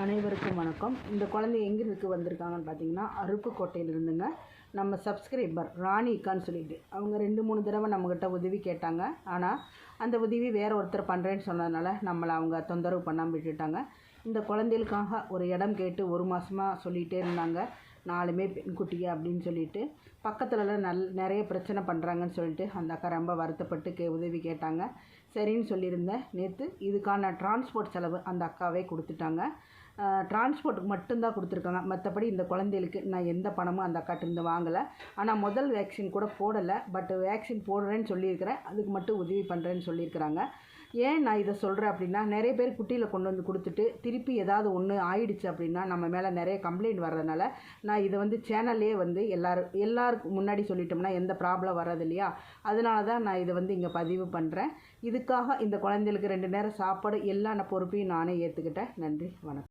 அனைவருக்கும் வணக்கம். இந்த குழந்தை எங்கிருக்கு வந்திருக்காங்கன்னு பார்த்தீங்கன்னா, அருப்புக்கோட்டையிலிருந்துங்க. நம்ம சப்ஸ்கிரைபர் ராணிக்கான்னு சொல்லிட்டு அவங்க 2-3 தடவை நம்மக்கிட்ட உதவி கேட்டாங்க. ஆனால் அந்த உதவி வேறு ஒருத்தர் பண்ணுறேன்னு சொன்னதுனால நம்மளை அவங்க தொந்தரவு பண்ணாமல் விட்டுட்டாங்க. இந்த குழந்தைகளுக்காக ஒரு இடம் கேட்டு 1 மாதமாக சொல்லிகிட்டே இருந்தாங்க. 4மே பெண்குட்டிங்க அப்படின்னு சொல்லிட்டு பக்கத்துலலாம் நிறைய பிரச்சனை பண்ணுறாங்கன்னு சொல்லிட்டு அந்த அக்கா ரொம்ப வருத்தப்பட்டு உதவி கேட்டாங்க. சரின்னு சொல்லியிருந்தேன். நேற்று இதுக்கான டிரான்ஸ்போர்ட் செலவு அந்த அக்காவே கொடுத்துட்டாங்க. டிரான்ஸ்போர்ட்டுக்கு மட்டும்தான் கொடுத்துருக்காங்க. மற்றபடி இந்த குழந்தைகளுக்கு நான் எந்த பணமும் அந்த அக்காட்டிருந்து வாங்கலை. ஆனால் முதல் வேக்சின் கூட போடலை. பட் வேக்சின் போடுறேன்னு சொல்லியிருக்கிறேன். அதுக்கு மட்டும் உதவி பண்ணுறேன்னு சொல்லியிருக்கிறாங்க. ஏன் நான் இதை சொல்கிறேன் அப்படின்னா, நிறைய பேர் குட்டியில் கொண்டு வந்து கொடுத்துட்டு திருப்பி ஏதாவது ஒன்று ஆயிடுச்சு அப்படின்னா நம்ம மேலே நிறைய கம்ப்ளைண்ட் வர்றதுனால நான் இதை சேனல்லே எல்லாருக்கும் முன்னாடி சொல்லிட்டோம்னா எந்த ப்ராப்ளம் வர்றது இல்லையா. அதனால தான் நான் இதை இங்கே பதிவு பண்ணுறேன். இதுக்காக இந்த குழந்தைகளுக்கு 2 நேரம் சாப்பாடு எல்லா பொறுப்பையும் நானே ஏற்றுக்கிட்டேன். நன்றி, வணக்கம்.